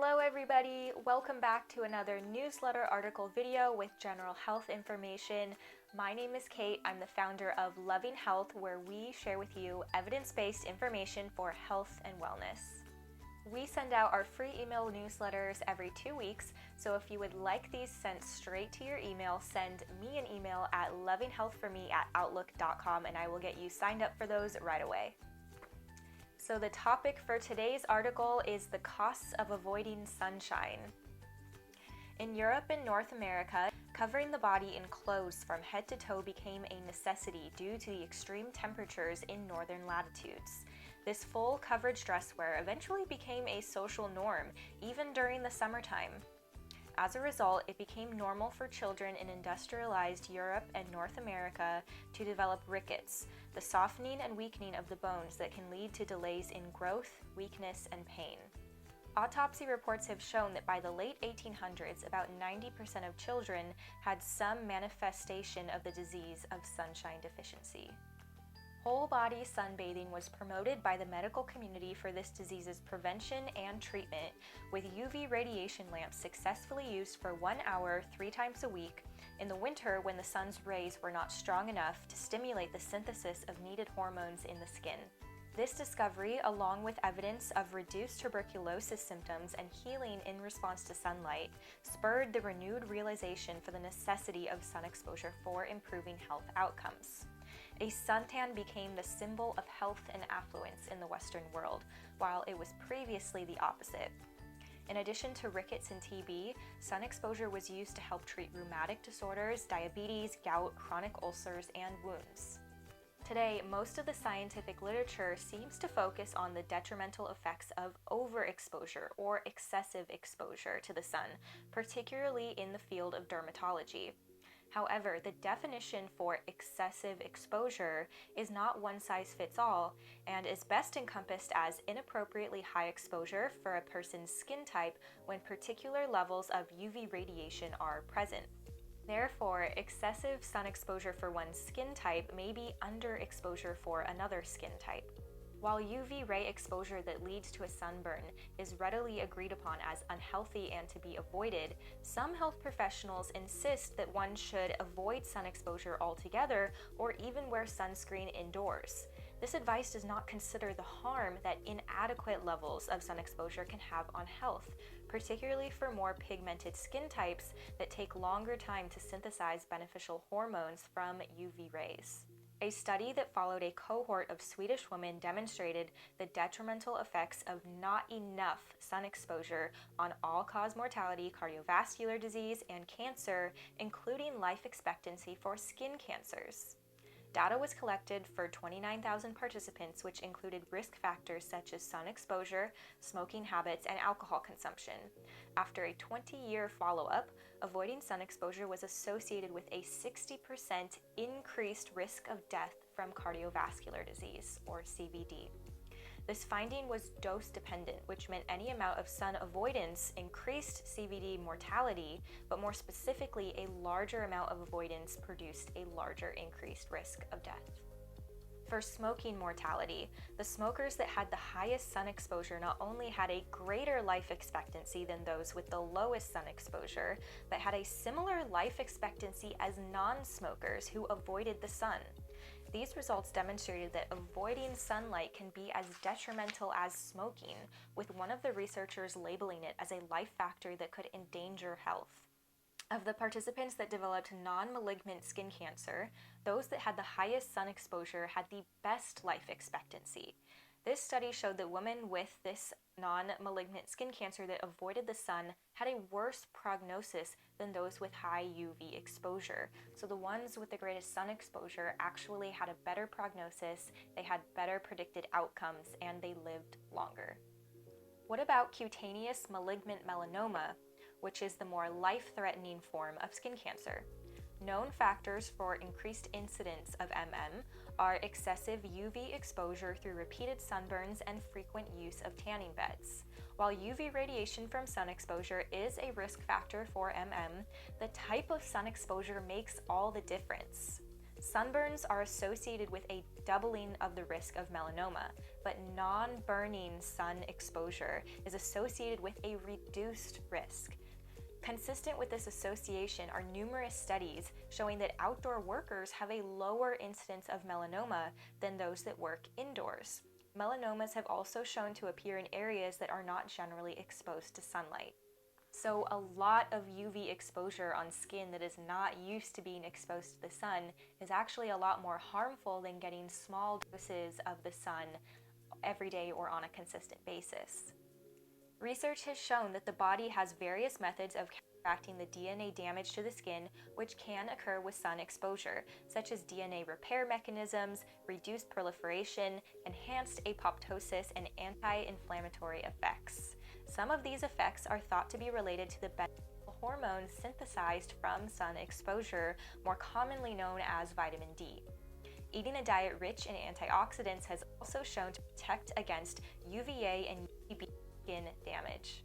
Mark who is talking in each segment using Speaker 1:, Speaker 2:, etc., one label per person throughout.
Speaker 1: Hello everybody! Welcome back to another newsletter article video with general health information. My name is Kate. I'm the founder of Loving Health, where we share with you evidence-based information for health and wellness. We send out our free email newsletters every 2 weeks, so if you would like these sent straight to your email, send me an email at lovinghealthforme@outlook.com and I will get you signed up for those right away. So the topic for today's article is the costs of avoiding sunshine. In Europe and North America, covering the body in clothes from head to toe became a necessity due to the extreme temperatures in northern latitudes. This full coverage dresswear eventually became a social norm, even during the summertime. As a result, it became normal for children in industrialized Europe and North America to develop rickets, the softening and weakening of the bones that can lead to delays in growth, weakness, and pain. Autopsy reports have shown that by the late 1800s, about 90% of children had some manifestation of the disease of sunshine deficiency. Whole-body sunbathing was promoted by the medical community for this disease's prevention and treatment, with UV radiation lamps successfully used for 1 hour 3 times a week in the winter when the sun's rays were not strong enough to stimulate the synthesis of needed hormones in the skin. This discovery, along with evidence of reduced tuberculosis symptoms and healing in response to sunlight, spurred the renewed realization for the necessity of sun exposure for improving health outcomes. A suntan became the symbol of health and affluence in the Western world, while it was previously the opposite. In addition to rickets and TB, sun exposure was used to help treat rheumatic disorders, diabetes, gout, chronic ulcers, and wounds. Today, most of the scientific literature seems to focus on the detrimental effects of overexposure or excessive exposure to the sun, particularly in the field of dermatology. However, the definition for excessive exposure is not one size fits all and is best encompassed as inappropriately high exposure for a person's skin type when particular levels of UV radiation are present. Therefore, excessive sun exposure for one skin type may be underexposure for another skin type. While UV ray exposure that leads to a sunburn is readily agreed upon as unhealthy and to be avoided, some health professionals insist that one should avoid sun exposure altogether or even wear sunscreen indoors. This advice does not consider the harm that inadequate levels of sun exposure can have on health, particularly for more pigmented skin types that take longer time to synthesize beneficial hormones from UV rays. A study that followed a cohort of Swedish women demonstrated the detrimental effects of not enough sun exposure on all-cause mortality, cardiovascular disease, and cancer, including life expectancy for skin cancers. Data was collected for 29,000 participants, which included risk factors such as sun exposure, smoking habits, and alcohol consumption. After a 20-year follow-up, avoiding sun exposure was associated with a 60% increased risk of death from cardiovascular disease, or CVD. This finding was dose-dependent, which meant any amount of sun avoidance increased CVD mortality, but more specifically, a larger amount of avoidance produced a larger increased risk of death. For smoking mortality, the smokers that had the highest sun exposure not only had a greater life expectancy than those with the lowest sun exposure, but had a similar life expectancy as non-smokers who avoided the sun. These results demonstrated that avoiding sunlight can be as detrimental as smoking, with one of the researchers labeling it as a life factor that could endanger health. Of the participants that developed non-malignant skin cancer, those that had the highest sun exposure had the best life expectancy. This study showed that women with this non-malignant skin cancer that avoided the sun had a worse prognosis than those with high UV exposure. So the ones with the greatest sun exposure actually had a better prognosis, they had better predicted outcomes, and they lived longer. What about cutaneous malignant melanoma, which is the more life-threatening form of skin cancer? Known factors for increased incidence of MM are excessive UV exposure through repeated sunburns and frequent use of tanning beds. While UV radiation from sun exposure is a risk factor for MM, the type of sun exposure makes all the difference. Sunburns are associated with a doubling of the risk of melanoma, but non-burning sun exposure is associated with a reduced risk. Consistent with this association are numerous studies showing that outdoor workers have a lower incidence of melanoma than those that work indoors. Melanomas have also shown to appear in areas that are not generally exposed to sunlight. So a lot of UV exposure on skin that is not used to being exposed to the sun is actually a lot more harmful than getting small doses of the sun every day or on a consistent basis. Research has shown that the body has various methods of counteracting the DNA damage to the skin which can occur with sun exposure, such as DNA repair mechanisms, reduced proliferation, enhanced apoptosis, and anti-inflammatory effects. Some of these effects are thought to be related to the beneficial hormones synthesized from sun exposure, more commonly known as vitamin D. Eating a diet rich in antioxidants has also shown to protect against UVA and UVB skin damage.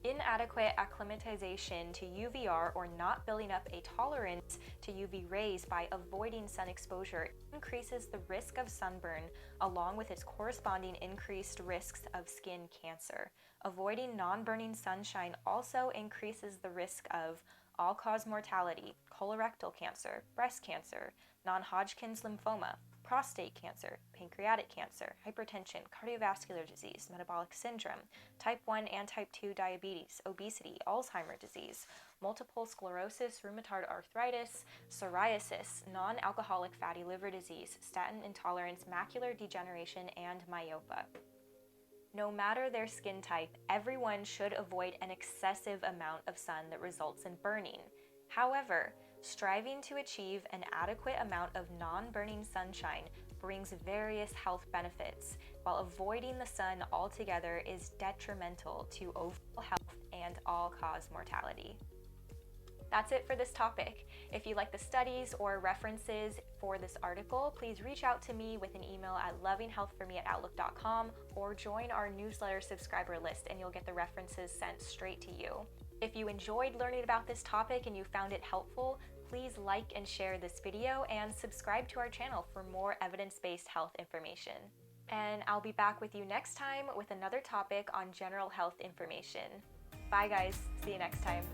Speaker 1: Inadequate acclimatization to UVR or not building up a tolerance to UV rays by avoiding sun exposure increases the risk of sunburn, along with its corresponding increased risks of skin cancer. Avoiding non-burning sunshine also increases the risk of all-cause mortality, colorectal cancer, breast cancer, non-Hodgkin's lymphoma, prostate cancer, pancreatic cancer, hypertension, cardiovascular disease, metabolic syndrome, type 1 and type 2 diabetes, obesity, Alzheimer's disease, multiple sclerosis, rheumatoid arthritis, psoriasis, non-alcoholic fatty liver disease, statin intolerance, macular degeneration, and myopia. No matter their skin type, everyone should avoid an excessive amount of sun that results in burning. However, striving to achieve an adequate amount of non-burning sunshine brings various health benefits, while avoiding the sun altogether is detrimental to overall health and all-cause mortality. That's it for this topic. If you like the studies or references for this article, please reach out to me with an email at lovinghealthforme@outlook.com or join our newsletter subscriber list and you'll get the references sent straight to you. If you enjoyed learning about this topic and you found it helpful, please like and share this video and subscribe to our channel for more evidence-based health information. And I'll be back with you next time with another topic on general health information. Bye guys, see you next time.